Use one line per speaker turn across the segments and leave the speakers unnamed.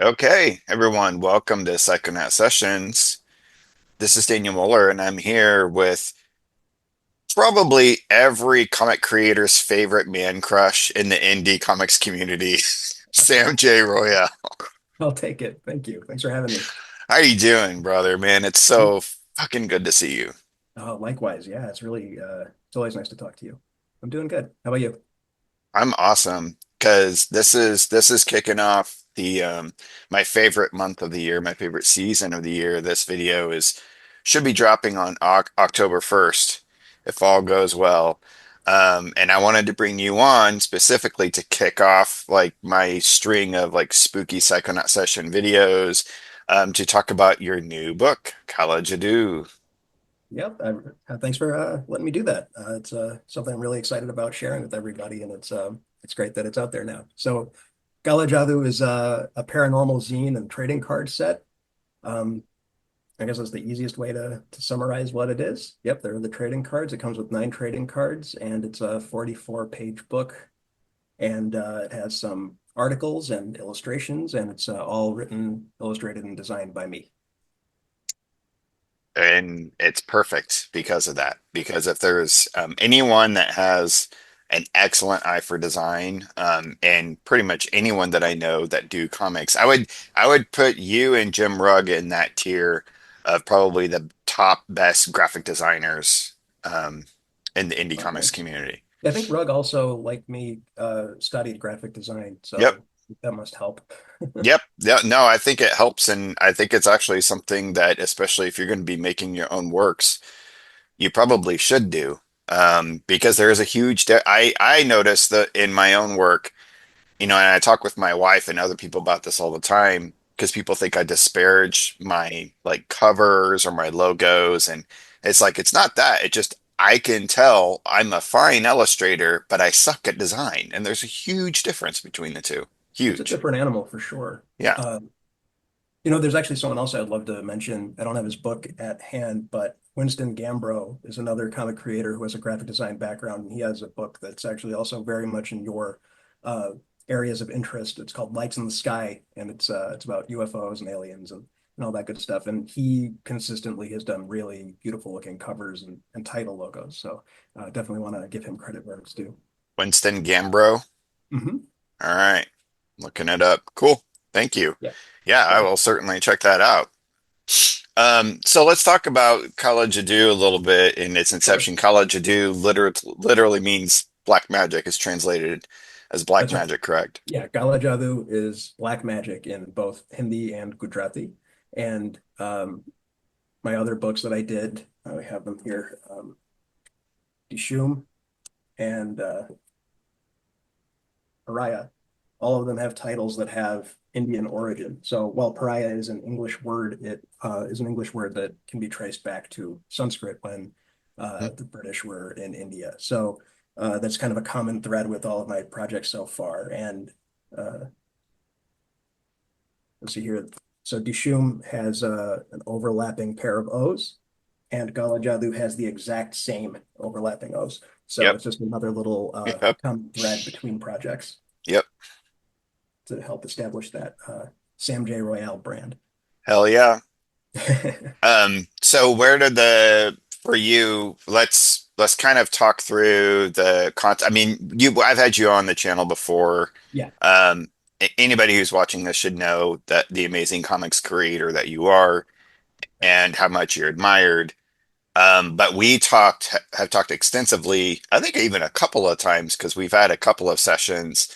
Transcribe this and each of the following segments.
Okay, everyone, welcome to Psychonaut Sessions. This is Daniel Muller, and I'm here with probably every comic creator's favorite man crush in the indie comics community, Sam J. Royale.
I'll take it. Thank you. Thanks for having me.
How you doing, brother? Man, it's so fucking good to see you.
Likewise. Yeah, it's always nice to talk to you. I'm doing good. How about you?
I'm awesome because this is kicking off the my favorite month of the year, my favorite season of the year. This video is should be dropping on October 1st if all goes well. And I wanted to bring you on specifically to kick off like my string of like spooky Psychonaut session videos to talk about your new book, KALA JADOO.
Yep. Thanks for letting me do that. It's something I'm really excited about sharing with everybody, and it's great that it's out there now. So, KALA JADOO is a paranormal zine and trading card set. Um, I guess that's the easiest way to summarize what it is. Yep, they're the trading cards. It comes with 9 trading cards, and it's a 44-page book. And it has some articles and illustrations, and it's all written, illustrated, and designed by me.
And it's perfect because of that. Because if there's anyone that has an excellent eye for design, and pretty much anyone that I know that do comics, I would put you and Jim Rugg in that tier of probably the top best graphic designers in the indie
Oh,
comics
thanks.
community.
I think Rug also, like me, studied graphic design,
Yep.
so that must help.
Yep. Yeah. No, I think it helps, and I think it's actually something that, especially if you're going to be making your own works, you probably should do, because there is a huge I notice that in my own work, and I talk with my wife and other people about this all the time because people think I disparage my like covers or my logos, and it's like it's not that. It just I can tell I'm a fine illustrator, but I suck at design, and there's a huge difference between the two.
It's a
Huge.
different animal for sure.
Yeah.
Uh, there's actually someone else I'd love to mention. I don't have his book at hand, but Winston Gambro is another comic creator who has a graphic design background, and he has a book that's actually also very much in your uh, areas of interest. It's called Lights in the Sky, and it's about UFOs and aliens and all that good stuff. And he consistently has done really beautiful looking covers and title logos. So definitely want to give him credit where it's due.
Winston Gambro.
Hmm.
All right. Looking it up. Cool. Thank you.
Yeah,
Yeah, I
sure.
will certainly check that out. So let's talk about Kala Jadoo a little bit in its
Sure.
inception. Kala Jadoo literally means black magic, is translated as black
That's right.
magic, correct?
Yeah, Kala Jadoo is black magic in both Hindi and Gujarati. And my other books that I did, I have them here, Dishum and Pariah. All of them have titles that have Indian origin. So while Pariah is an English word, it is an English word that can be traced back to Sanskrit when
Hmm.
the British were in India. So that's kind of a common thread with all of my projects so far. And uh, let's see here. So Dishum has an overlapping pair of O's, and Gala Jadoo has the exact same overlapping O's. So
Yep.
it's just another little
Yep.
common thread between projects
Yep.
to help establish that Sam J. Royale brand.
Hell yeah. So where did the for you, let's kind of talk through the content. I mean, I've had you on the channel before.
Yeah.
Anybody who's watching this should know that the amazing comics creator that you are
Thanks.
and how much you're admired. But have talked extensively, I think even a couple of times, because we've had a couple of sessions,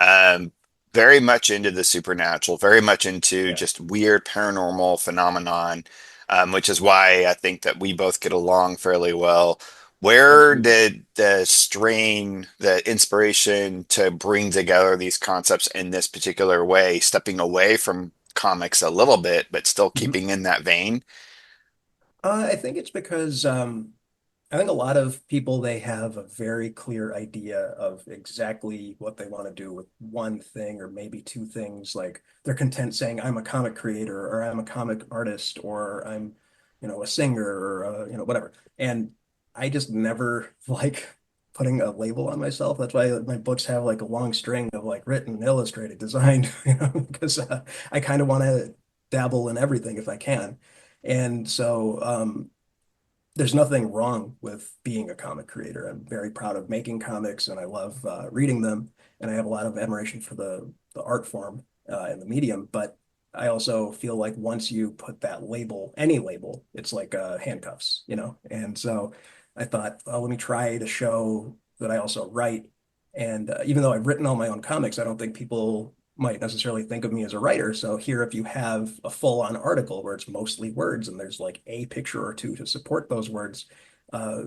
um, very much into the supernatural, very much into
Yeah.
just weird paranormal phenomenon, which is why I think that we both get along fairly well. Where
Absolutely.
did the strain, the inspiration to bring together these concepts in this particular way, stepping away from comics a little bit, but still
Mhm.
keeping in that vein?
I think it's because I think a lot of people they have a very clear idea of exactly what they want to do with one thing or maybe two things. Like they're content saying, "I'm a comic creator," or "I'm a comic artist," or "I'm, a singer," or whatever. And I just never like putting a label on myself. That's why my books have like a long string of like written, illustrated, designed, because I kind of want to dabble in everything if I can. And so there's nothing wrong with being a comic creator. I'm very proud of making comics and I love reading them. And I have a lot of admiration for the art form and the medium. But I also feel like once you put that label, any label, it's like handcuffs, you know? And so I thought, well, let me try to show that I also write. And even though I've written all my own comics, I don't think people might necessarily think of me as a writer. So here, if you have a full-on article where it's mostly words and there's like a picture or two to support those words, uh,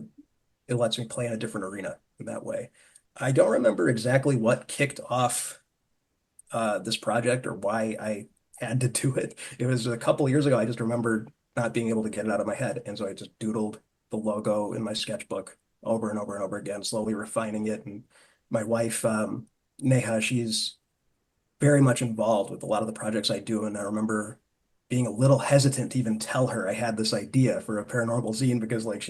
it lets me play in a different arena in that way. I don't remember exactly what kicked off this project or why I had to do it. It was a couple years ago. I just remembered not being able to get it out of my head. And so I just doodled the logo in my sketchbook over and over and over again, slowly refining it. And my wife, Neha, she's very much involved with a lot of the projects I do. And I remember being a little hesitant to even tell her I had this idea for a paranormal zine because like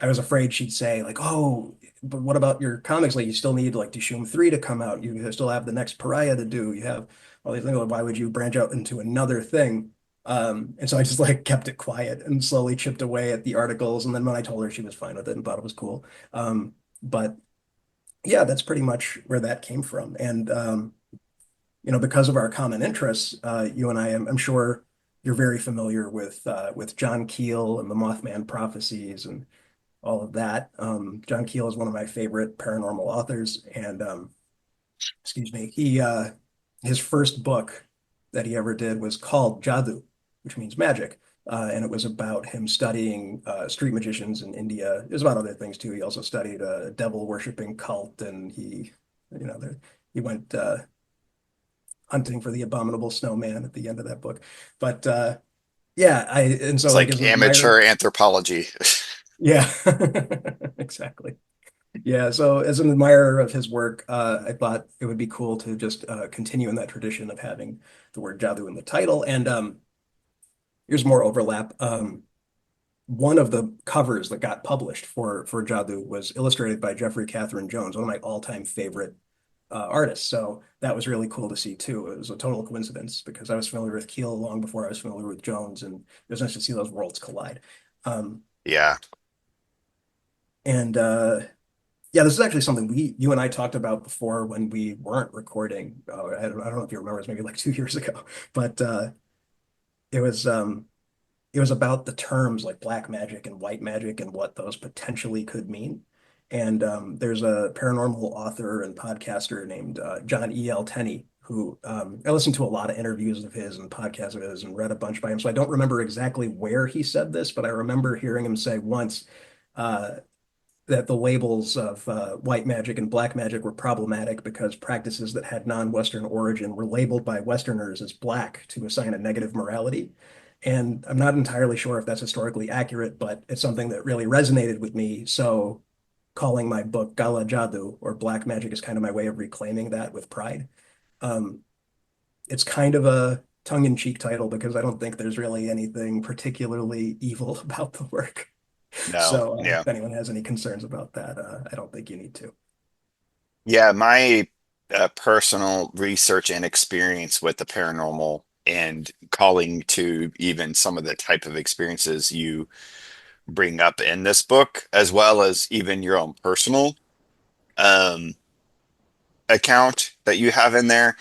I was afraid she'd say like, oh, but what about your comics? Like you still need like Dishoom 3 to come out. You still have the next Pariah to do. You have all these things. Like, why would you branch out into another thing? And so I just like kept it quiet and slowly chipped away at the articles. And then when I told her, she was fine with it and thought it was cool. But yeah, that's pretty much where that came from. And because of our common interests, you and I, I'm sure you're very familiar with John Keel and the Mothman prophecies and all of that. John Keel is one of my favorite paranormal authors, and excuse me, he his first book that he ever did was called Jadoo, which means magic. And it was about him studying street magicians in India. It was about other things too. He also studied a devil worshipping cult, and he went hunting for the abominable snowman at the end of that book. But yeah, I and so
It's
like
like
as an
amateur
admirer,
anthropology.
yeah, exactly. Yeah, so as an admirer of his work, I thought it would be cool to just continue in that tradition of having the word Jadoo in the title. And here's more overlap. One of the covers that got published for Jadoo was illustrated by Jeffrey Catherine Jones, one of my all-time favorite artists. So that was really cool to see too. It was a total coincidence because I was familiar with Keel long before I was familiar with Jones, and it was nice to see those worlds collide. Um,
Yeah.
and Yeah, this is actually something you and I talked about before when we weren't recording. I don't know if you remember, it was maybe like 2 years ago, but it was um, it was about the terms like black magic and white magic and what those potentially could mean. And there's a paranormal author and podcaster named John E.L. Tenney, who I listened to a lot of interviews of his and podcasts of his and read a bunch by him. So I don't remember exactly where he said this, but I remember hearing him say once uh, that the labels of white magic and black magic were problematic because practices that had non-Western origin were labeled by Westerners as black to assign a negative morality. And I'm not entirely sure if that's historically accurate, but it's something that really resonated with me. So calling my book Kala Jadoo or Black Magic is kind of my way of reclaiming that with pride. Um, it's kind of a tongue-in-cheek title because I don't think there's really anything particularly evil about the work.
No.
So
Yeah.
if anyone has any concerns about that, I don't think you need to.
Yeah. My personal research and experience with the paranormal and calling to even some of the type of experiences you bring up in this book, as well as even your own personal um, account that you have in there,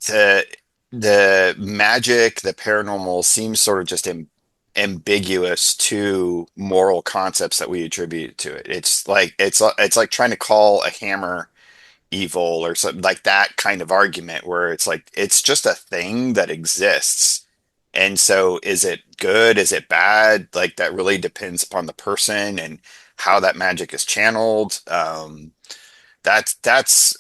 the the magic, the paranormal seems sort of just ambiguous to moral concepts that we attribute to it. It's like trying to call a hammer evil or something like that kind of argument where it's like it's just a thing that exists. And so is it good? Is it bad? Like that really depends upon the person and how that magic is channeled.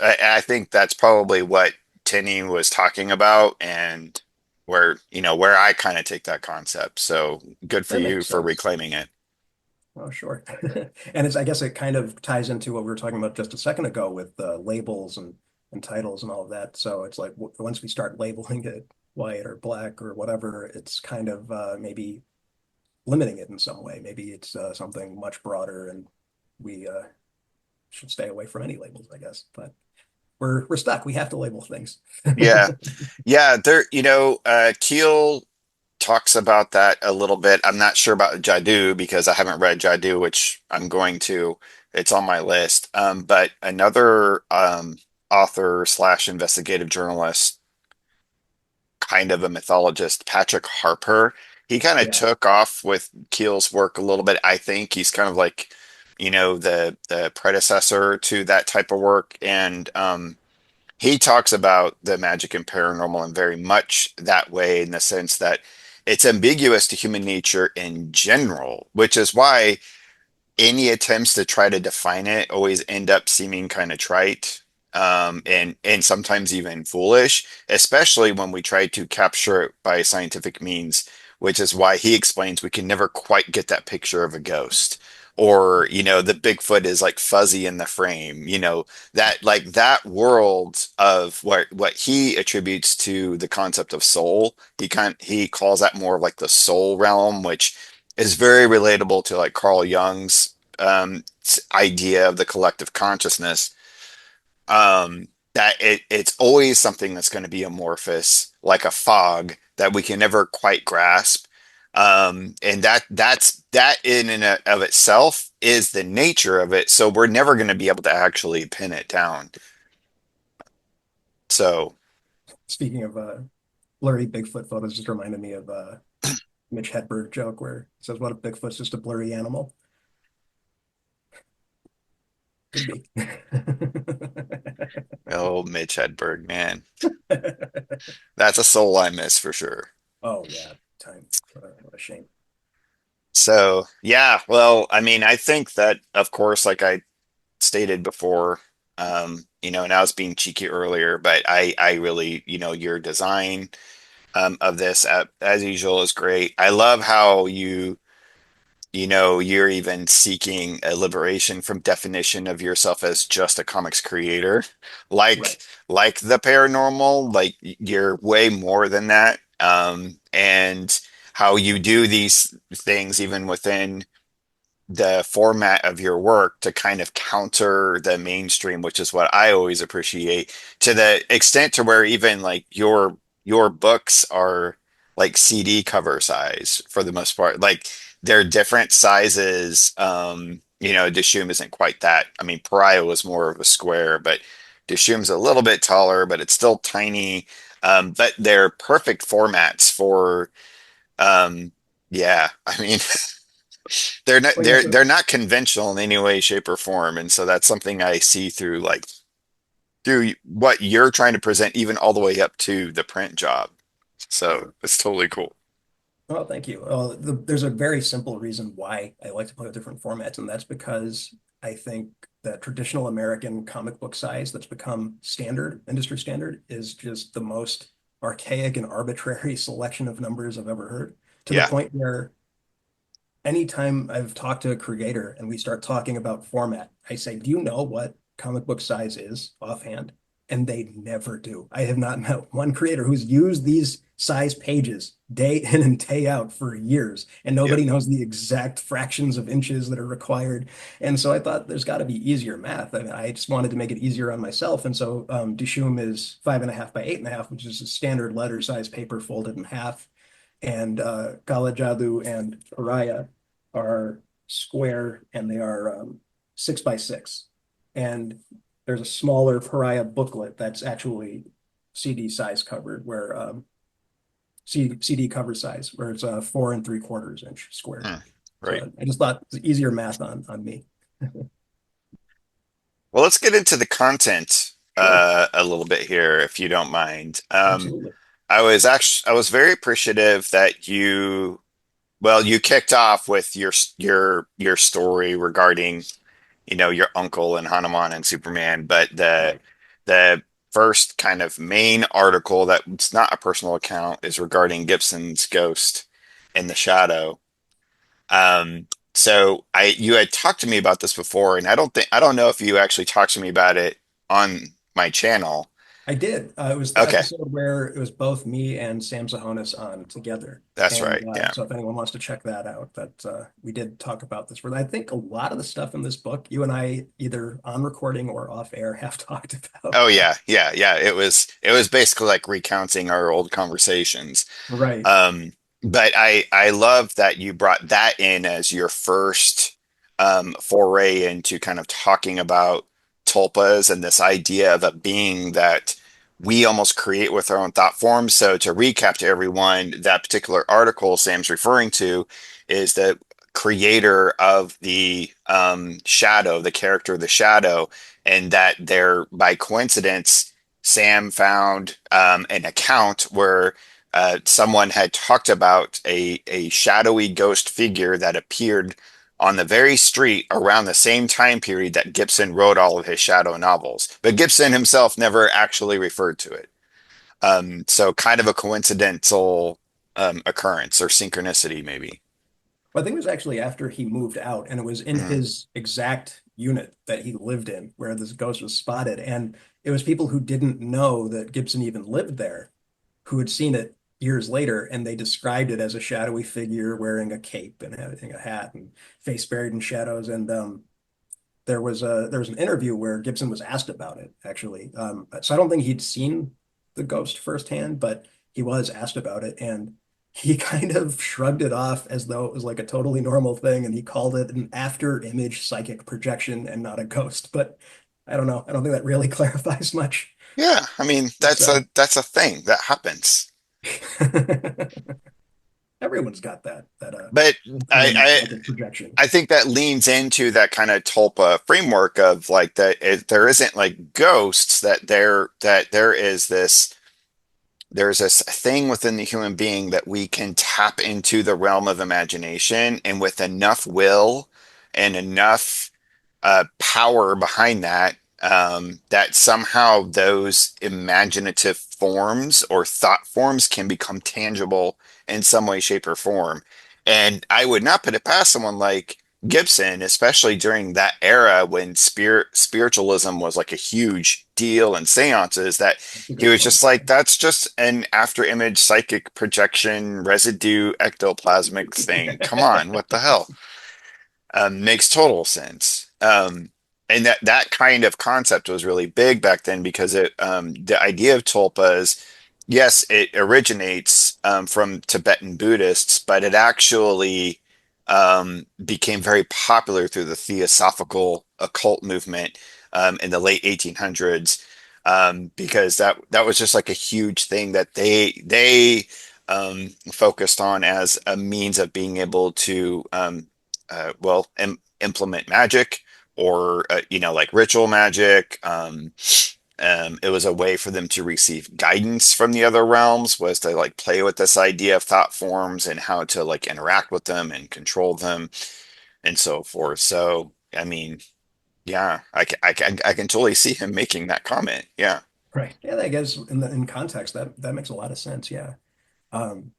I think that's probably what Tinny was talking about and where I kind of take that concept. So good for
That
you
makes
for
sense.
reclaiming it.
Oh, sure. And I guess it kind of ties into what we were talking about just a second ago with labels and titles and all of that. So it's like once we start labeling it white or black or whatever, it's kind of maybe limiting it in some way. Maybe it's something much broader and we should stay away from any labels, I guess. But we're stuck. We have to label things.
Yeah. Yeah, Keel talks about that a little bit. I'm not sure about Jadoo because I haven't read Jadoo, which I'm going to. It's on my list. But another author slash investigative journalist, kind of a mythologist, Patrick Harper, he kind of
Yeah,
took off with Keel's work a little bit. I think he's kind of like, the predecessor to that type of work. And he talks about the magic and paranormal in very much that way, in the sense that it's ambiguous to human nature in general, which is why any attempts to try to define it always end up seeming kind of trite, and sometimes even foolish, especially when we try to capture it by scientific means, which is why he explains we can never quite get that picture of a ghost. Or, the Bigfoot is like fuzzy in the frame, that like that world of what he attributes to the concept of soul. He calls that more of like the soul realm, which is very relatable to like Carl Jung's idea of the collective consciousness. That it's always something that's going to be amorphous, like a fog that we can never quite grasp. And that in and of itself is the nature of it. So we're never going to be able to actually pin it down. So,
speaking of blurry Bigfoot photos, just reminded me of Mitch Hedberg joke where he says, "What if Bigfoot's just a blurry animal?" Could be.
oh, Mitch Hedberg, man, that's a soul I miss for sure.
Oh yeah, time. What a shame.
So, yeah, well, I mean, I think that, of course, like I stated before, and I was being cheeky earlier, but I really, your design of this, as usual, is great. I love how you're even seeking a liberation from definition of yourself as just a comics creator,
Right.
like like the paranormal, like you're way more than that. And how you do these things even within the format of your work to kind of counter the mainstream, which is what I always appreciate, to the extent to where even like your books are like CD cover size for the most part. Like they're different sizes. Dishoom isn't quite that. I mean, Pariah was more of a square, but Dishoom's a little bit taller, but it's still tiny. But they're perfect formats for yeah, I mean they're not
Well, yeah,
they're not conventional in any way, shape, or form, and so that's something I see through what you're trying to present, even all the way up to the print job. So it's totally cool.
oh, thank you. There's a very simple reason why I like to play with different formats, and that's because I think that traditional American comic book size that's become standard, industry standard, is just the most archaic and arbitrary selection of numbers I've ever heard, to the
Yeah,
point where anytime I've talked to a creator and we start talking about format, I say, "Do you know what comic book size is offhand?" And they never do. I have not met one creator who's used these size pages day in and day out for years, and
yep.
nobody knows the exact fractions of inches that are required. And so I thought there's got to be easier math. I just wanted to make it easier on myself. And so Dishoom is 5.5 by 8.5, which is a standard letter size paper folded in half. And KALA JADOO and Pariah are square and they are 6 by 6. And there's a smaller Pariah booklet that's actually CD size covered, where CD cover size, where it's a 4 3/4 inch square.
Hmm. Right.
So I just thought it's easier math on me.
Well, let's get into the content
Sure,
a little bit here, if you don't mind.
absolutely.
I was very appreciative that you kicked off with your story regarding your uncle and Hanuman and Superman, but the
Right.
the first kind of main article that's not a personal account is regarding Gibson's ghost in the shadow. So you had talked to me about this before, and I don't know if you actually talked to me about it on my channel.
I did. It was the
Okay,
episode where it was both me and Sam Zahonis on together.
that's
And
right. Yeah.
so if anyone wants to check that out, that we did talk about this. Where I think a lot of the stuff in this book, you and I, either on recording or off air, have talked about.
Oh yeah, yeah, yeah. It was basically like recounting our old conversations.
Right.
Um, but I love that you brought that in as your first foray into kind of talking about tulpas and this idea of a being that we almost create with our own thought forms. So to recap to everyone, that particular article Sam's referring to is the creator of the shadow, the character of the shadow, and that there by coincidence Sam found an account where someone had talked about a shadowy ghost figure that appeared on the very street around the same time period that Gibson wrote all of his shadow novels. But Gibson himself never actually referred to it. So kind of a coincidental occurrence or synchronicity, maybe.
Well, I think it was actually after he moved out, and it was in
Mhm.
his exact unit that he lived in where this ghost was spotted. And it was people who didn't know that Gibson even lived there who had seen it years later, and they described it as a shadowy figure wearing a cape and having a hat and face buried in shadows. And there was an interview where Gibson was asked about it actually. So I don't think he'd seen the ghost firsthand, but he was asked about it, and he kind of shrugged it off as though it was like a totally normal thing, and he called it an after image psychic projection and not a ghost. But I don't know. I don't think that really clarifies much.
Yeah, I mean
But
that's a thing that happens.
everyone's got that
But
after image
I,
psychic projection.
I think that leans into that kind of tulpa framework of like that there isn't like ghosts that there's this thing within the human being that we can tap into the realm of imagination, and with enough will and enough power behind that, that somehow those imaginative forms or thought forms can become tangible in some way, shape, or form. And I would not put it past someone like Gibson, especially during that era when spiritualism was like a huge deal and seances, that
That's a
he
good
was
point.
just like, that's just an after image psychic projection residue ectoplasmic thing. Come on, what the hell? Makes total sense. And that kind of concept was really big back then because the idea of tulpas, yes, it originates from Tibetan Buddhists, but it actually became very popular through the theosophical occult movement in the late 1800s, because that was just like a huge thing that they focused on as a means of being able to well, implement magic or like ritual magic. It was a way for them to receive guidance from the other realms, was to like play with this idea of thought forms and how to like interact with them and control them and so forth. So, I mean, yeah, I can totally see him making that comment. Yeah.
Right. Yeah, I guess in context that makes a lot of sense. Yeah. Um,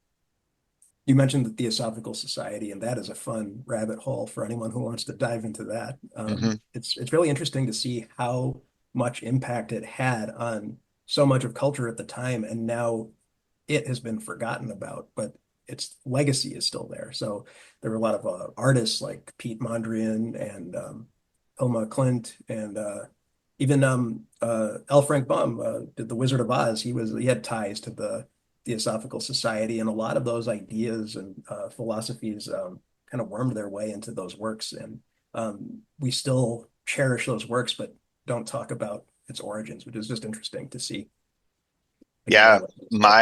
you mentioned the Theosophical Society, and that is a fun rabbit hole for anyone who wants to dive into that.
Hmm.
It's really interesting to see how much impact it had on so much of culture at the time, and now it has been forgotten about, but its legacy is still there. So there were a lot of artists like Pete Mondrian and Hilma Klint and even L. Frank Baum did The Wizard of Oz. He had ties to the Theosophical Society, and a lot of those ideas and philosophies kind of wormed their way into those works, and we still cherish those works, but don't talk about its origins, which is just interesting to see. Again, why
Yeah,
was this? But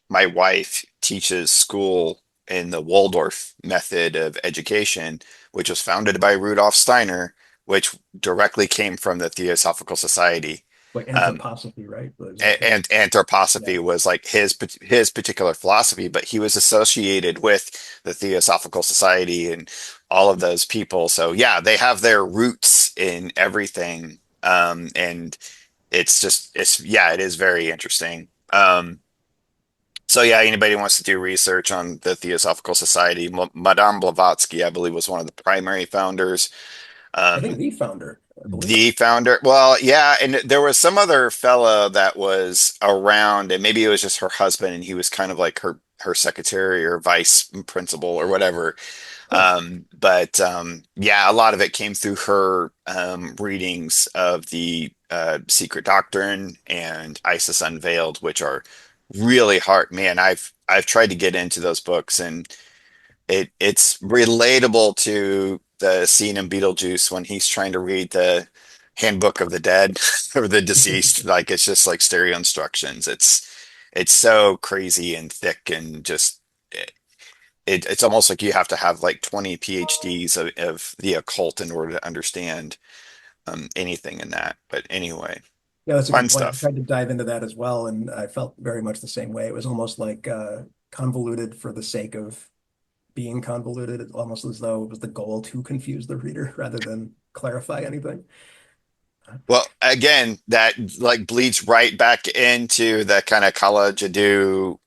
my wife teaches school in the Waldorf method of education, which was founded by Rudolf Steiner, which directly came from the Theosophical Society.
like
Um,
anthroposophy, right? Was that
and
yeah,
anthroposophy was like his particular philosophy, but he was associated with the Theosophical Society and all of those people. So yeah, they have their roots in everything. And yeah, it is very interesting. So yeah, anybody wants to do research on the Theosophical Society, Madame Blavatsky, I believe, was one of the primary founders.
I think
Um,
the founder. I believe.
The founder, well, yeah, and there was some other fella that was around, and maybe it was just her husband, and he was kind of like her secretary or vice principal or whatever.
Huh.
Yeah, a lot of it came through her readings of the Secret Doctrine and ISIS Unveiled, which are really hard. Man, I've tried to get into those books, and it's relatable to the scene in Beetlejuice when he's trying to read the Handbook of the Dead or the deceased. Like it's just like stereo instructions. It's so crazy and thick and just it's almost like you have to have like 20 PhDs of the occult in order to understand anything in that. But anyway,
Yeah, that's a
fun
good point. I
stuff.
tried to dive into that as well, and I felt very much the same way. It was almost like convoluted for the sake of being convoluted. It's almost as though it was the goal to confuse the reader rather than clarify anything.
Well, again, that like bleeds right back into the kind of Kala Jadoo,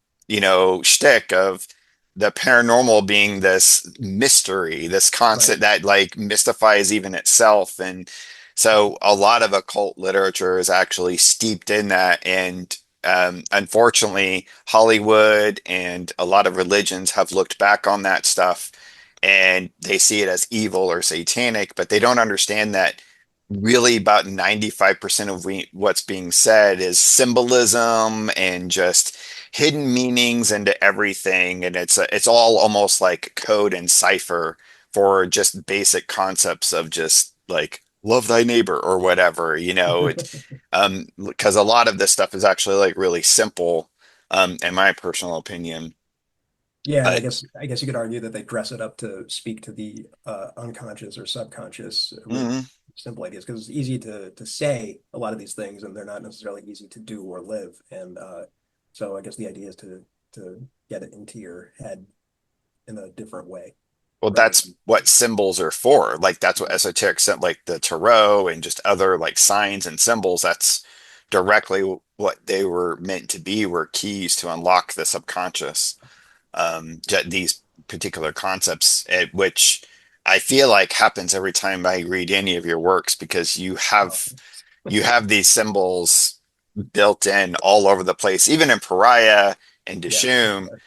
shtick of the paranormal being this mystery, this
Right.
concept that like mystifies even itself. And so a lot of occult literature is actually steeped in that. And unfortunately, Hollywood and a lot of religions have looked back on that stuff and they see it as evil or satanic, but they don't understand that really about 95% of what's being said is symbolism and just hidden meanings into everything. And it's all almost like code and cipher for just basic concepts of just like love thy neighbor or whatever, because a lot of this stuff is actually like really simple, in my personal opinion.
Yeah,
But
I guess you could argue that they dress it up to speak to the unconscious or subconscious with
mm,
simple ideas because it's easy to say a lot of these things and they're not necessarily easy to do or live. And so I guess the idea is to get it into your head in a different way
well,
rather
that's
than
what symbols are for. Like that's what
right.
esoteric said, like the tarot and just other like signs and symbols. That's directly what they were meant to be, were keys to unlock the subconscious. These particular concepts, which I feel like happens every time I read any of your works because
Oh,
you have these symbols built in all over the place, even in Pariah and
yes, for
Dishoom.
sure.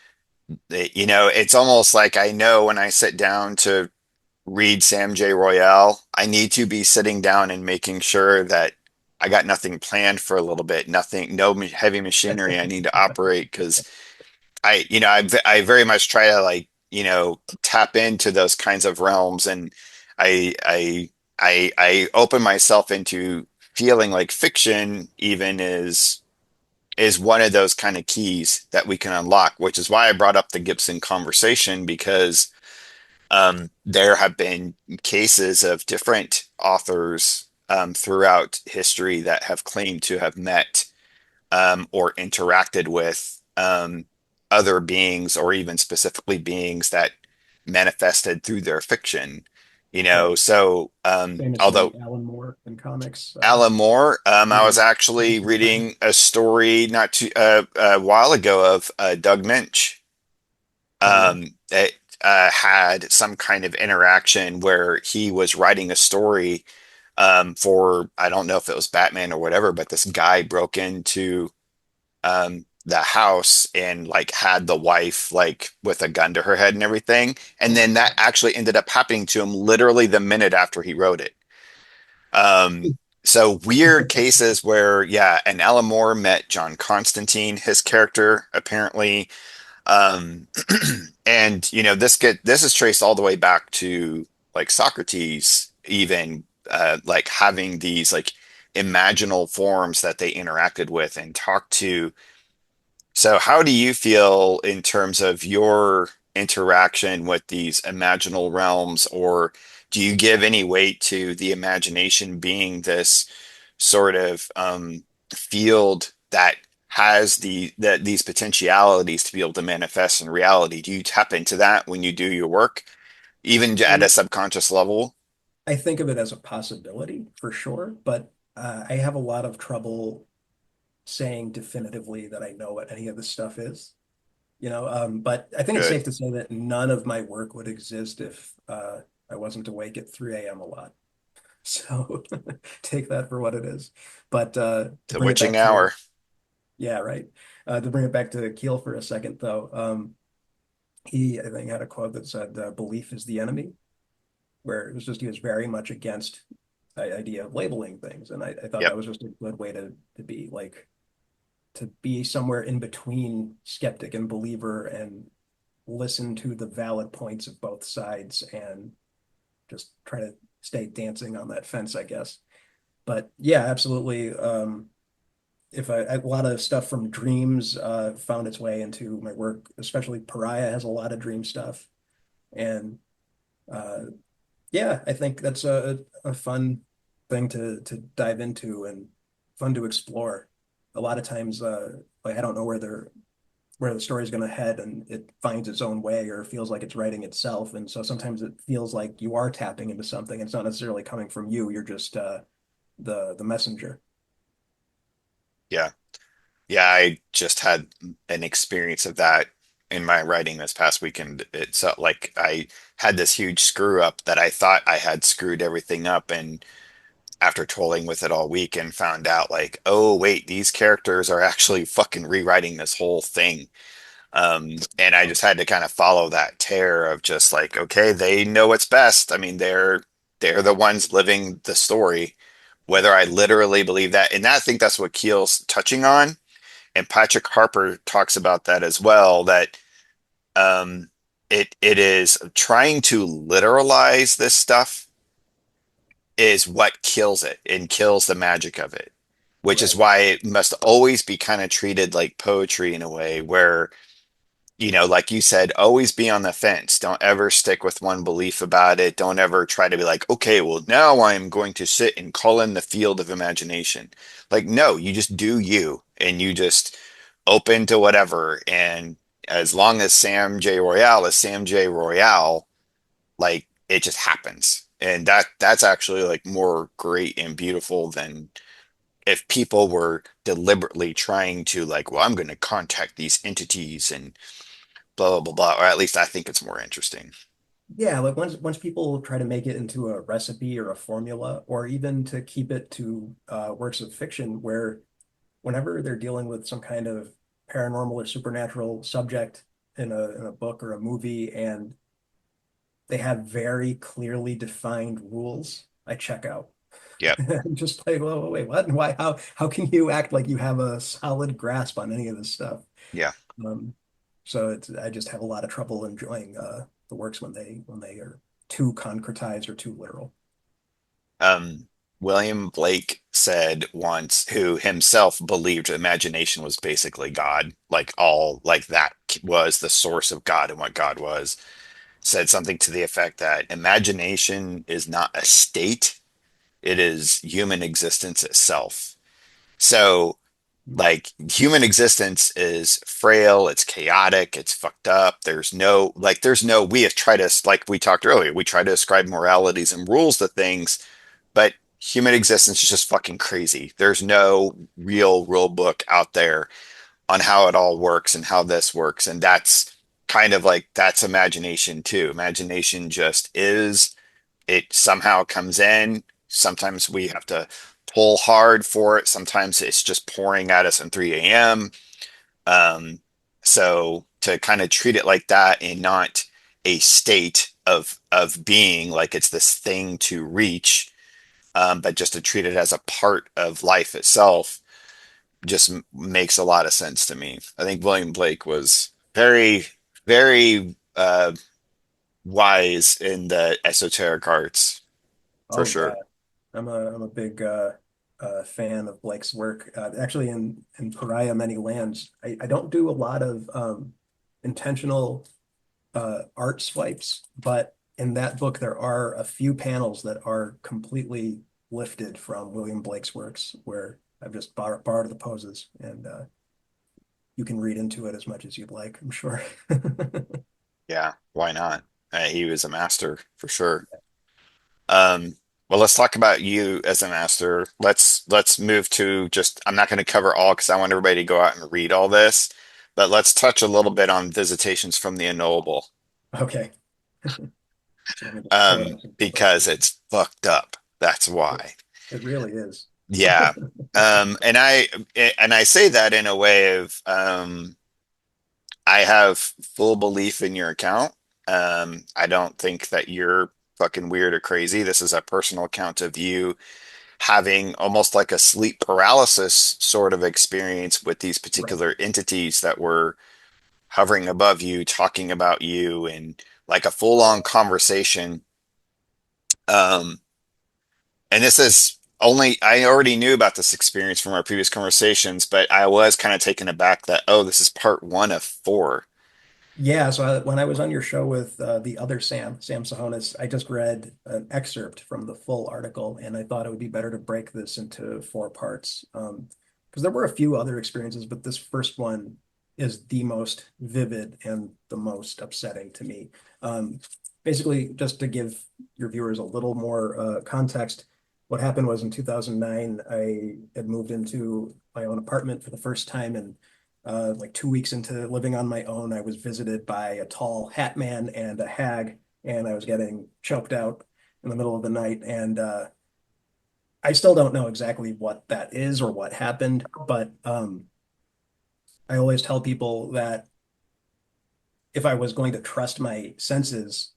It's almost like I know when I sit down to read Sam J. Royale, I need to be sitting down and making sure that I got nothing planned for a little bit, nothing, no heavy machinery I need to operate because I very much try to like, tap into those kinds of realms and I, I, I open myself into feeling like fiction even is one of those kind of keys that we can unlock, which is why I brought up the Gibson conversation because there have been cases of different authors throughout history that have claimed to have met or interacted with other beings, or even specifically beings that manifested through their fiction.
Right.
So although
Famously, Alan Moore in comics.
Alan Moore, I was
Really
actually
interesting time.
reading a story not too a while ago of Doug Minch
Oh yeah.
that had some kind of interaction where he was writing a story for, I don't know if it was Batman or whatever, but this guy broke into the house and like had the wife like with a gun to her head and everything. And
Oh my
then that
God.
actually ended up happening to him literally the minute after he wrote it. Um, so weird cases where, yeah, and Alan Moore met John Constantine, his character apparently. Um, and this is traced all the way back to like Socrates, even like having these like imaginal forms that they interacted with and talked to. So how do you feel in terms of your interaction with these imaginal realms, or do you give any weight to the imagination being this sort of field that has these potentialities to be able to manifest in reality? Do you tap into that when you do your work, even at a
I
subconscious level?
I think of it as a possibility for sure, but I have a lot of trouble saying definitively that I know what any of this stuff is. But I think it's
Good.
safe to say that none of my work would exist if I wasn't awake at 3 a.m. a lot. So take that for what it is. But to
The
bring it
witching
back to,
hour.
yeah, right. To bring it back to Keel for a second, though, he, I think, had a quote that said, belief is the enemy, where it was just, he was very much against the idea of labeling things. And I thought
Yep.
that was just a good way to be somewhere in between skeptic and believer and listen to the valid points of both sides and just try to stay dancing on that fence, I guess. But yeah, absolutely. If a lot of stuff from dreams found its way into my work, especially Pariah has a lot of dream stuff. And uh, yeah, I think that's a fun thing to dive into and fun to explore. A lot of times, like I don't know where the story is going to head, and it finds its own way or feels like it's writing itself. And so sometimes it feels like you are tapping into something. It's not necessarily coming from you. You're just the messenger.
Yeah. Yeah, I just had an experience of that in my writing this past weekend. It felt like I had this huge screw up that I thought I had screwed everything up, and after toiling with it all week and found out like, oh wait, these characters are actually fucking rewriting this whole thing. And I just had to kind of follow that tear of just like, okay, they know what's best. I mean, they're the ones living the story, whether I literally believe that. And I think that's what Keel's touching on. And Patrick Harper talks about that as well, that it is trying to literalize this stuff is what kills it and kills the magic of it, which is
Right.
why it must always be kind of treated like poetry in a way where, like you said, always be on the fence. Don't ever stick with one belief about it. Don't ever try to be like, okay, well, now I'm going to sit and call in the field of imagination. Like, no, you just do you and you just open to whatever. And as long as Sam J. Royale is Sam J. Royale, like it just happens. And that's actually like more great and beautiful than if people were deliberately trying to like, well, I'm going to contact these entities and blah blah blah blah. Or at least I think it's more interesting.
Yeah, like once people try to make it into a recipe or a formula, or even to keep it to works of fiction, where whenever they're dealing with some kind of paranormal or supernatural subject in a book or a movie, and they have very clearly defined rules, I check out.
Yep.
I'm just like, well, wait, what? Why? How can you act like you have a solid grasp on any of this stuff?
Yeah.
Um, so I just have a lot of trouble enjoying the works when they are too concretized or too literal.
Um, William Blake said once, who himself believed imagination was basically God, like all like that was the source of God and what God was, said something to the effect that imagination is not a state, it is human existence itself. So like human existence is frail, it's chaotic, it's fucked up. There's no we have tried to, like we talked earlier, we try to ascribe moralities and rules to things, but human existence is just fucking crazy. There's no real rule book out there on how it all works and how this works. And that's kind of like that's imagination too. Imagination just is, it somehow comes in. Sometimes we have to pull hard for it. Sometimes it's just pouring at us at 3 a.m. Um, so to kind of treat it like that and not a state of being, like it's this thing to reach, but just to treat it as a part of life itself just makes a lot of sense to me. I think William Blake was very, very wise in the esoteric arts for
Oh yeah,
sure.
I'm a big fan of Blake's work. Actually, in Pariah Many Lands, I don't do a lot of intentional art swipes, but in that book there are a few panels that are completely lifted from William Blake's works, where I've just borrowed the poses, and you can read into it as much as you'd like, I'm sure.
Yeah, why not? He was a master for sure. Um, well, let's talk about you as a master. Let's move to just I'm not going to cover all because I want everybody to go out and read all this, but let's touch a little bit on visitations from the unknowable,
Okay, so let me just pull it up so people can
because
see.
it's fucked up. That's
It,
why.
it really is.
Yeah. And I say that in a way of I have full belief in your account. I don't think that you're fucking weird or crazy. This is a personal account of you having almost like a sleep paralysis sort of experience with these
Right.
particular entities that were hovering above you, talking about you, and like a full-on conversation. Um, and this is only, I already knew about this experience from our previous conversations, but I was kind of taken aback that, oh, this is part one of four.
Yeah, so when I was on your show with the other Sam Sahonis, I just read an excerpt from the full article, and I thought it would be better to break this into four parts. Because there were a few other experiences, but this first one is the most vivid and the most upsetting to me. Um, Basically, just to give your viewers a little more context, what happened was in 2009, I had moved into my own apartment for the first time, and like 2 weeks into living on my own, I was visited by a tall hat man and a hag, and I was getting choked out in the middle of the night. And I still don't know exactly what that is or what happened, but I always tell people that if I was going to trust my senses,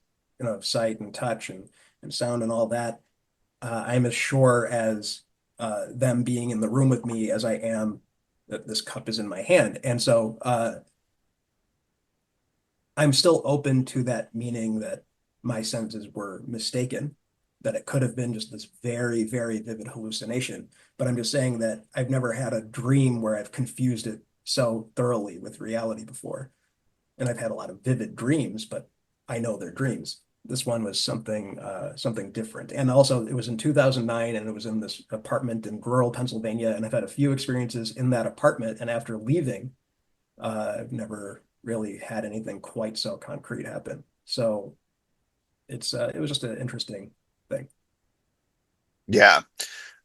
sight and touch and sound and all that, I'm as sure as them being in the room with me as I am that this cup is in my hand. And so I'm still open to that, meaning that my senses were mistaken, that it could have been just this very, very vivid hallucination. But I'm just saying that I've never had a dream where I've confused it so thoroughly with reality before. And I've had a lot of vivid dreams, but I know they're dreams. This one was something different. And also it was in 2009 and it was in this apartment in rural Pennsylvania. And I've had a few experiences in that apartment. And after leaving, I've never really had anything quite so concrete happen. So it was just an interesting thing.
Yeah.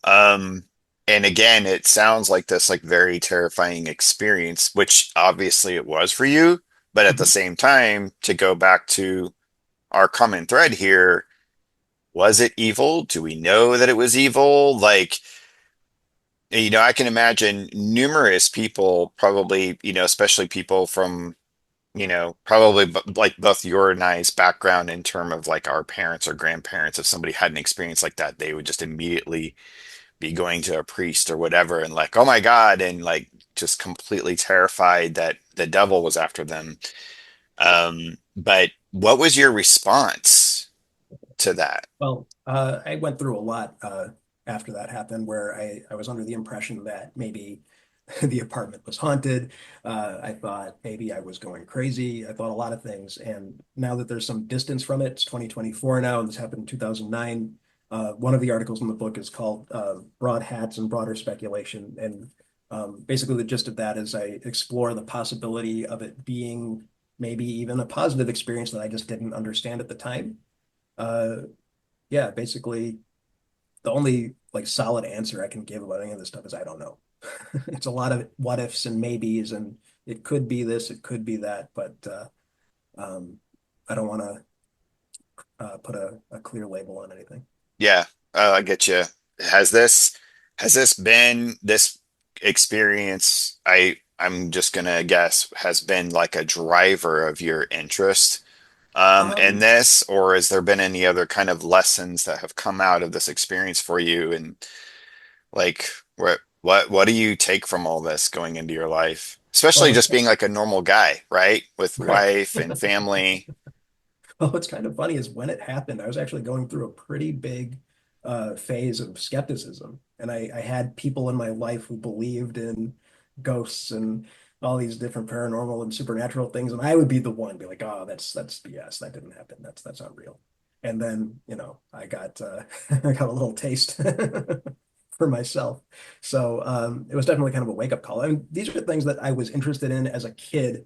Um, and again, it sounds like this like very terrifying experience, which obviously it was for you, but at the
Mhm.
same time, to go back to our common thread here, was it evil? Do we know that it was evil? Like, I can imagine numerous people probably, especially people from, probably like both your and I's background in term of like our parents or grandparents, if somebody had an experience like that, they would just immediately be going to a priest or whatever and like, oh my God, and like just completely terrified that the devil was after them. But what was your response to that?
Well, I went through a lot after that happened where I was under the impression that maybe the apartment was haunted. I thought maybe I was going crazy. I thought a lot of things. And now that there's some distance from it, it's 2024 now, and this happened in 2009. One of the articles in the book is called Broad Hats and Broader Speculation. And basically, the gist of that is I explore the possibility of it being maybe even a positive experience that I just didn't understand at the time. Uh, yeah, basically the only like solid answer I can give about any of this stuff is I don't know. It's a lot of what ifs and maybes, and it could be this, it could be that, but um, I don't want to put a clear label on anything.
Yeah, I get you. Has this has this been this experience? I'm just gonna guess has been like a driver of your interest in
Um,
this, or has there been any other kind of lessons that have come out of this experience for you? And like, what do you take from all this going into your life?
well,
Especially just being like a normal guy, right? With
right.
wife and family.
Well, what's kind of funny is when it happened, I was actually going through a pretty big phase of skepticism. And I had people in my life who believed in ghosts and all these different paranormal and supernatural things. And I would be the one be like, oh, that's BS. That didn't happen. That's not real. And then, I got I got a little taste for myself. So it was definitely kind of a wake-up call. I mean, these are things that I was interested in as a kid,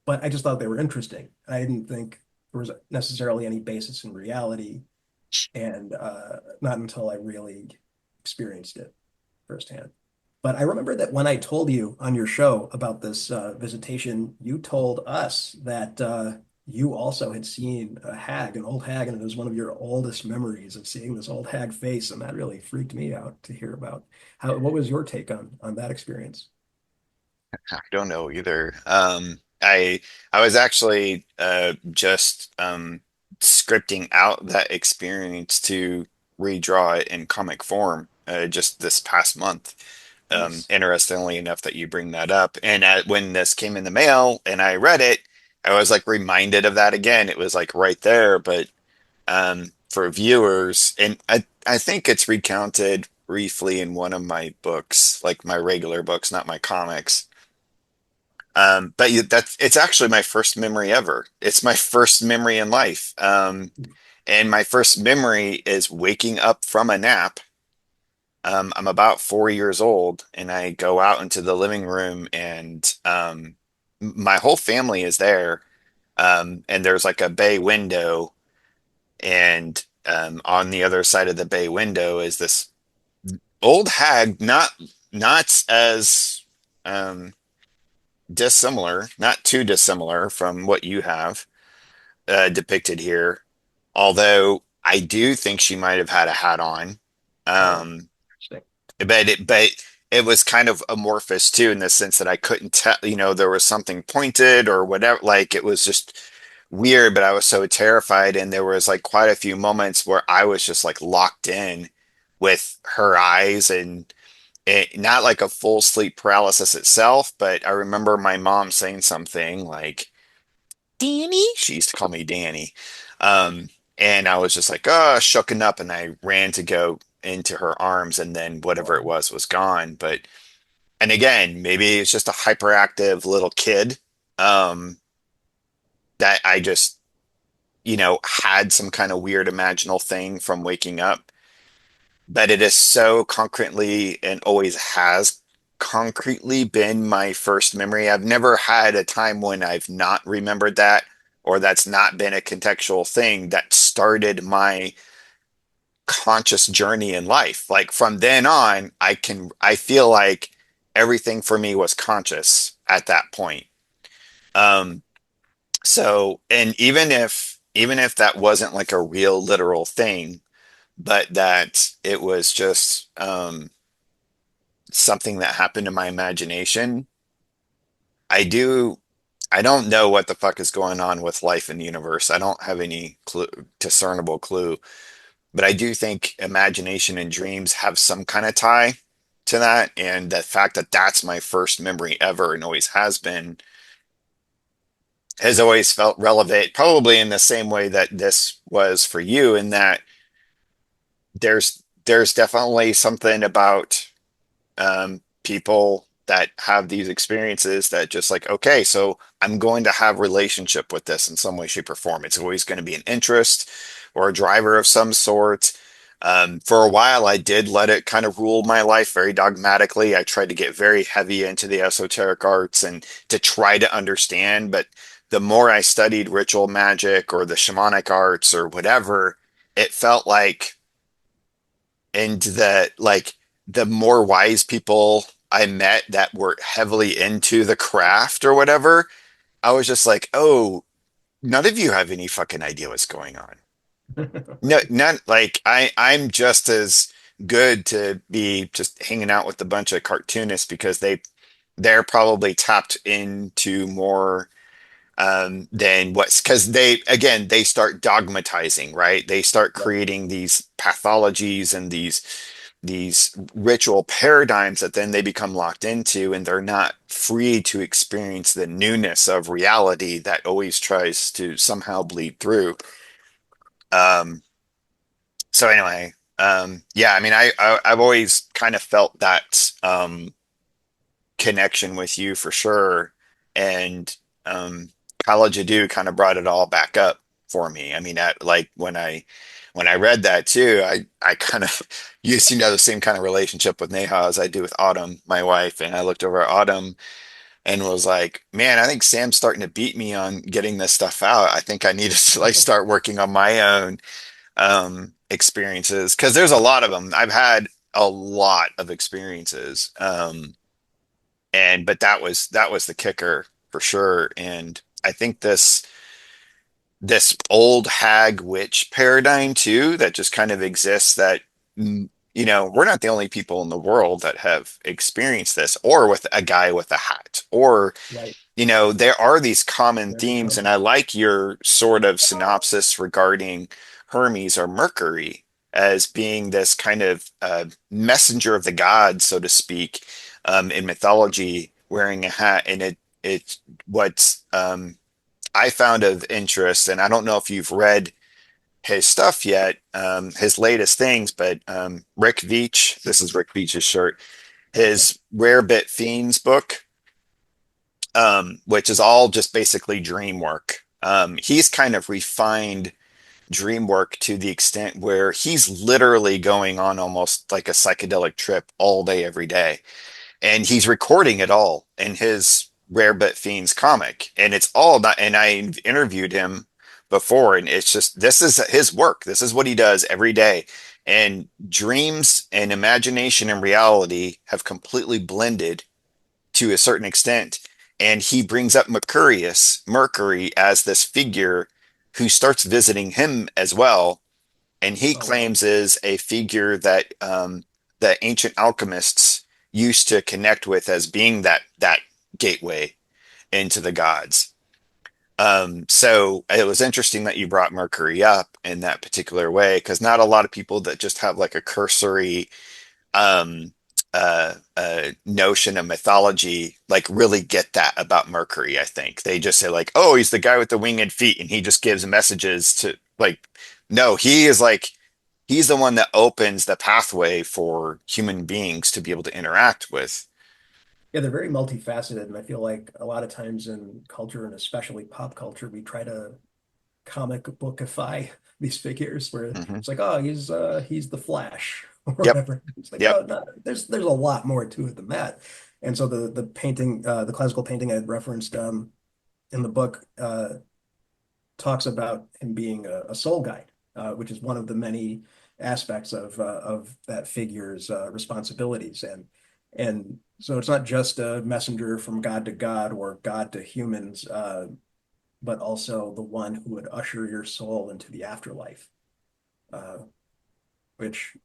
but I just thought they were interesting. I didn't think there was necessarily any basis in reality, and not until I really experienced it firsthand. But I remember that when I told you on your show about this visitation, you told us that you also had seen a hag, an old hag, and it was one of your oldest memories of seeing this old hag face, and that really freaked me out to hear about. What was your take on that experience?
I don't know either. I was actually just scripting out that experience to redraw it in comic form just this past month.
Nice.
Interestingly enough that you bring that up. And when this came in the mail and I read it, I was like reminded of that again. It was like right there, but for viewers, and I think it's recounted briefly in one of my books, like my regular books, not my comics. But that's it's actually my first memory ever. It's my first memory in life. And my first memory is waking up from a nap. I'm about 4 years old, and I go out into the living room, and my whole family is there. And there's like a bay window, and on the other side of the bay window is this old hag, not as um, dissimilar, not too dissimilar from what you have depicted here. Although I do think she might have had a hat on.
Oh,
Um,
interesting.
but it was kind of amorphous too, in the sense that I couldn't tell, there was something pointed or whatever. Like it was just weird, but I was so terrified, and there was like quite a few moments where I was just like locked in with her eyes, and not like a full sleep paralysis itself, but I remember my mom saying something like, Danny. She used to call me Danny. Um, and I was just like, oh, shooken up. And I ran to go into her arms, and then whatever it
Wow.
was gone. But, and again, maybe it's just a hyperactive little kid that I just, had some kind of weird imaginal thing from waking up. But it is so concretely and always has concretely been my first memory. I've never had a time when I've not remembered that, or that's not been a contextual thing that started my conscious journey in life. Like from then on, I feel like everything for me was conscious at that point. Um, and even if that wasn't like a real literal thing, but that it was just something that happened in my imagination. I do, I don't know what the fuck is going on with life in the universe. I don't have any discernible clue, but I do think imagination and dreams have some kind of tie to that. And the fact that that's my first memory ever and always has always felt relevant, probably in the same way that this was for you, in that there's definitely something about people that have these experiences that just like, okay, so I'm going to have relationship with this in some way, shape, or form. It's always going to be an interest or a driver of some sort. For a while, I did let it kind of rule my life very dogmatically. I tried to get very heavy into the esoteric arts and to try to understand, but the more I studied ritual magic or the shamanic arts or whatever, it felt like, and the more wise people I met that were heavily into the craft or whatever, I was just like, oh, none of you have any fucking idea what's going on. No, none. Like I'm just as good to be just hanging out with a bunch of cartoonists because they're probably tapped into more than what's, because they start dogmatizing, right? They start
Yep.
creating these pathologies and these ritual paradigms that then they become locked into, and they're not free to experience the newness of reality that always tries to somehow bleed through. Um, so anyway, yeah, I mean, I've always kind of felt that connection with you for sure, and um, KALA JADOO kind of brought it all back up for me. I mean, like when I read that too, I kind of used to know the same kind of relationship with Neha as I do with Autumn, my wife, and I looked over at Autumn and was like, man, I think Sam's starting to beat me on getting this stuff out. I think I need to like start working on my own experiences, because there's a lot of them. I've had a lot of experiences. And but that was the kicker for sure. And I think this this old hag witch paradigm too that just kind of exists that we're not the only people in the world that have experienced this, or with a guy with a hat, or
Right.
there are these common
Very
themes, and
common.
I like your sort of synopsis regarding Hermes or Mercury as being this kind of messenger of the gods, so to speak, in mythology, wearing a hat. And it what's I found of interest, and I don't know if you've read his stuff yet, his latest things, but Rick Veitch, this is Rick Veitch's shirt,
Okay.
his Rare Bit Fiends book, which is all just basically dream work. He's kind of refined dream work to the extent where he's literally going on almost like a psychedelic trip all day, every day. And he's recording it all in his Rare But Fiends comic. And it's all about, and I interviewed him before, and it's just, this is his work. This is what he does every day. And dreams and imagination and reality have completely blended to a certain extent. And he brings up Mercury as this figure who starts visiting him as well. And he
Oh, wow.
claims is a figure that the ancient alchemists used to connect with as being that gateway into the gods. So it was interesting that you brought Mercury up in that particular way, because not a lot of people that just have like a cursory um, notion of mythology like really get that about Mercury. I think they just say like, oh, he's the guy with the winged feet, and he just gives messages to like, no, he is like he's the one that opens the pathway for human beings to be able to interact with.
Yeah, they're very multifaceted, and I feel like a lot of times in culture and especially pop culture, we try to comic bookify these figures where
Hmm.
it's like, oh, he's the Flash or
Yep.
whatever. It's like,
Yep.
oh no, there's a lot more to it than that. And so the painting, the classical painting I had referenced in the book talks about him being a soul guide, which is one of the many aspects of that figure's responsibilities. And so it's not just a messenger from God to God or God to humans, but also the one who would usher your soul into the afterlife, uh, which,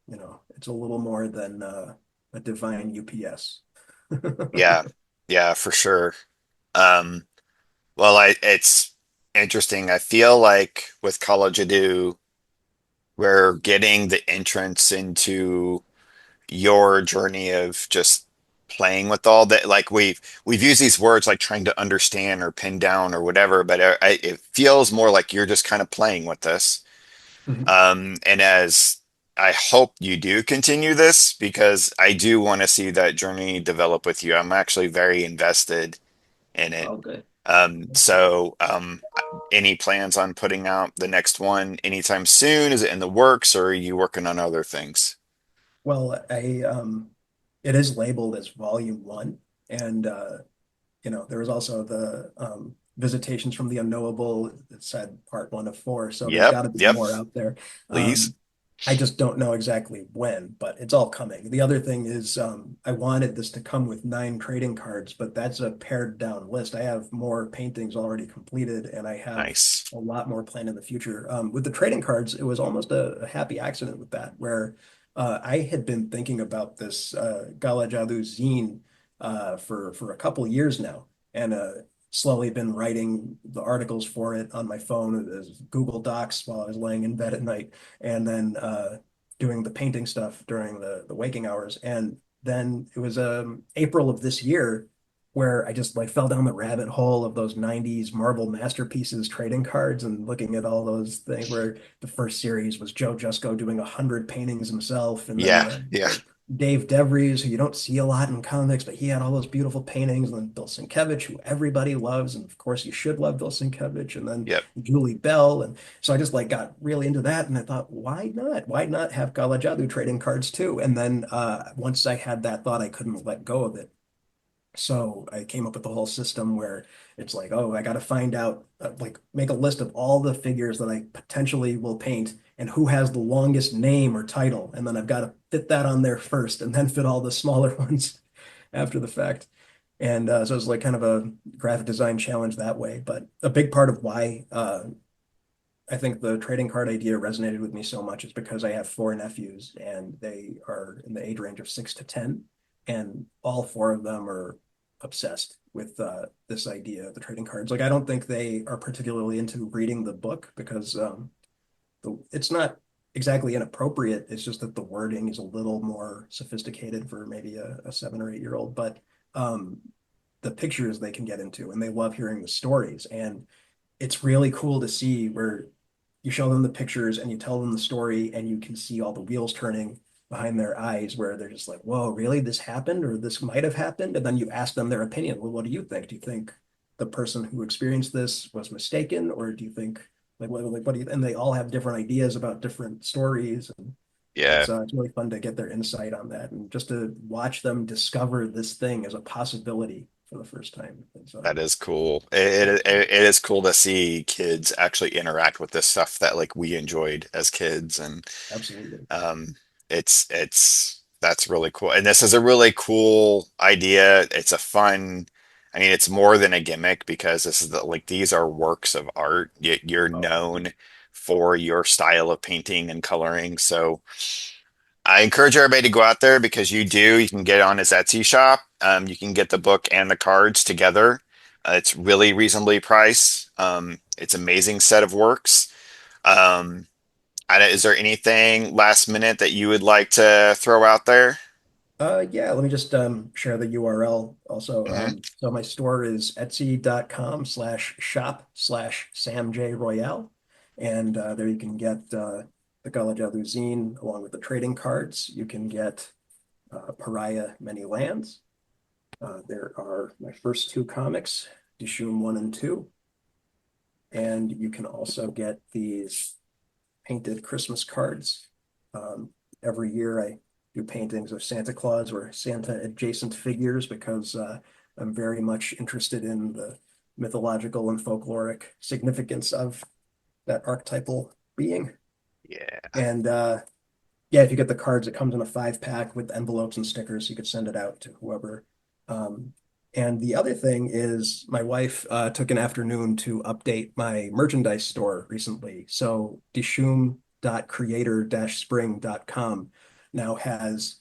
it's a little more than a divine UPS.
Yeah. Yeah, for sure. Um, well, it's interesting. I feel like with KALA JADOO, we're getting the entrance into your journey of just playing with all that. Like we've used these words like trying to understand or pin down or whatever, but it feels more like you're just kind of playing with this. And as I hope you do continue this, because I do want to see that journey develop with you. I'm actually very invested in it.
Oh, good.
So, any plans on putting out the next one anytime soon? Is it in the works, or are you working on other things?
Well, it is labeled as volume one, and there was also the visitations from the unknowable. It said part one of four, so there's
Yep,
got to be
yep,
more out there.
please.
Um, I just don't know exactly when, but it's all coming. The other thing is, I wanted this to come with 9 trading cards, but that's a pared down list. I have more paintings already completed, and I have
Nice.
a lot more planned in the future. With the trading cards, it was almost a happy accident with that, where I had been thinking about this Gala Jadoo zine for a couple years now, and slowly been writing the articles for it on my phone as Google Docs while I was laying in bed at night, and then doing the painting stuff during the waking hours. And then it was April of this year where I just like fell down the rabbit hole of those 90s Marvel Masterpieces trading cards and looking at all those things where the first series was Joe Jusko doing 100 paintings himself, and then
Yeah, yeah,
Dave DeVries, who you don't see a lot in comics, but he had all those beautiful paintings, and then Bill Sienkiewicz, who everybody loves, and of course you should love Bill Sienkiewicz, and then
yep.
Julie Bell. And so I just like got really into that, and I thought, why not? Why not have Kala Jadoo trading cards too? And then once I had that thought, I couldn't let go of it. So I came up with the whole system where it's like, oh, I got to find out, like, make a list of all the figures that I potentially will paint and who has the longest name or title. And then I've got to fit that on there first and then fit all the smaller ones after the fact. And so it's like kind of a graphic design challenge that way. But a big part of why I think the trading card idea resonated with me so much is because I have four nephews and they are in the age range of 6 to 10, and all four of them are obsessed with this idea of the trading cards. Like, I don't think they are particularly into reading the book because it's not exactly inappropriate. It's just that the wording is a little more sophisticated for maybe a 7 or 8 year old. But um, the pictures they can get into, and they love hearing the stories. And it's really cool to see where you show them the pictures and you tell them the story, and you can see all the wheels turning behind their eyes, where they're just like, whoa, really? This happened, or this might have happened? And then you ask them their opinion. Well, what do you think? Do you think the person who experienced this was mistaken, or do you think what do you? And they all have different ideas about different stories, and
Yeah.
it's really fun to get their insight on that, and just to watch them discover this thing as a possibility for the first time.
That is cool.
Really
It is cool to see kids actually interact with this stuff that like we enjoyed as kids, and
absolutely.
um, it's that's really cool. And this is a really cool idea. It's a fun. I mean, it's more than a gimmick because this is like these are works of art. You're
Oh,
known for your style of painting and coloring, so. I encourage everybody to go out there because you do. You can get it on his Etsy shop. You can get the book and the cards together. It's really reasonably priced. It's amazing set of works. Um, is there anything last minute that you would like to throw out there?
yeah, let me just share the URL also.
Hmm.
So my store is etsy.com/shop/Sam J Royale. And there you can get the KALA JADOO zine along with the trading cards. You can get Pariah Many Lands. There are my first two comics, Dishoom 1 and 2. And you can also get these painted Christmas cards. Um, every year I do paintings of Santa Claus or Santa adjacent figures because I'm very much interested in the mythological and folkloric significance of that archetypal being.
Yeah.
And yeah, if you get the cards, it comes in a 5 pack with envelopes and stickers. You could send it out to whoever. Um, and the other thing is, my wife took an afternoon to update my merchandise store recently. So dishoom.creator-spring.com now has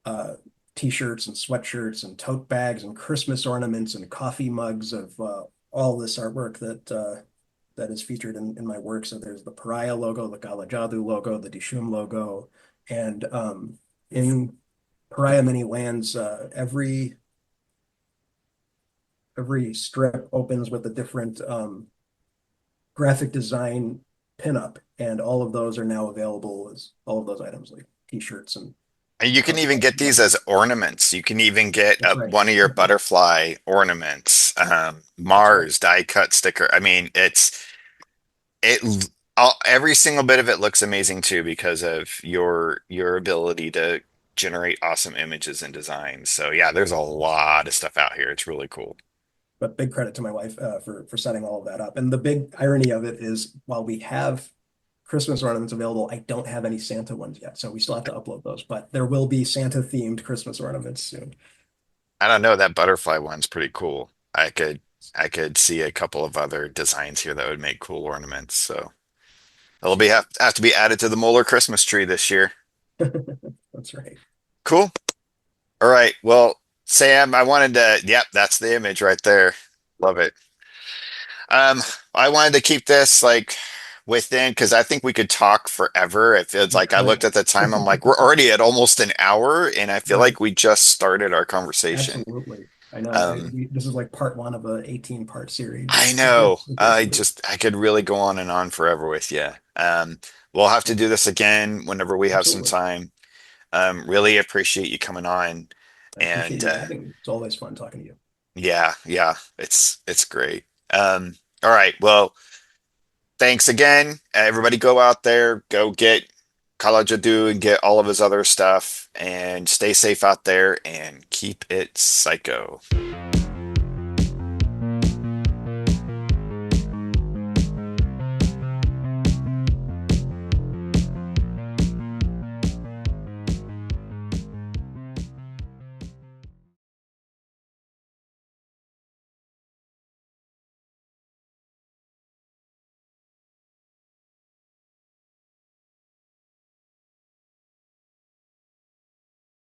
uh, t-shirts and sweatshirts and tote bags and Christmas ornaments and coffee mugs of all this artwork that is featured in my work. So there's the Pariah logo, the KALA JADOO logo, the Dishoom logo, and in Pariah Many Lands, every strip opens with a different graphic design pinup, and all of those are now available as all of those items like t-shirts and
And you can
tote
even
bags
get
and
these
whatnot.
as ornaments. You can even get
That's right.
one of your butterfly ornaments,
That's right.
Mars die cut sticker. I mean, it every single bit of it looks amazing too because of your ability to generate awesome images and designs. So yeah, there's a lot of stuff out here. It's really cool.
But big credit to my wife for setting all of that up. And the big irony of it is, while we have Christmas ornaments available, I don't have any Santa ones yet, so we still have to upload those. But there will be Santa themed Christmas ornaments soon.
I don't know, that butterfly one's pretty cool. I could see a couple of other designs here that would make cool ornaments. So it'll have to be added to the Moeller Christmas tree this year.
That's right.
Cool. All right. Well, Sam, I wanted to, yep, that's the image right there. Love it. I wanted to keep this like within because I think we could talk forever. It feels
We
like I
could.
looked at the time, I'm like, we're already at almost an hour, and I feel
Right.
like we just started our conversation.
Absolutely. I know.
Um,
This is like part one of a 18-part series.
I
It's great.
know.
It's great to do.
I could really go on and on forever with you. We'll have to do this again whenever we have some
Absolutely.
time. Really appreciate you coming on.
I appreciate
And
you having me. It's always fun talking to you.
yeah, yeah, it's great. All right. Well, thanks again. Everybody go out there, go get Kala Jadoo and get all of his other stuff and stay safe out there and keep it psycho.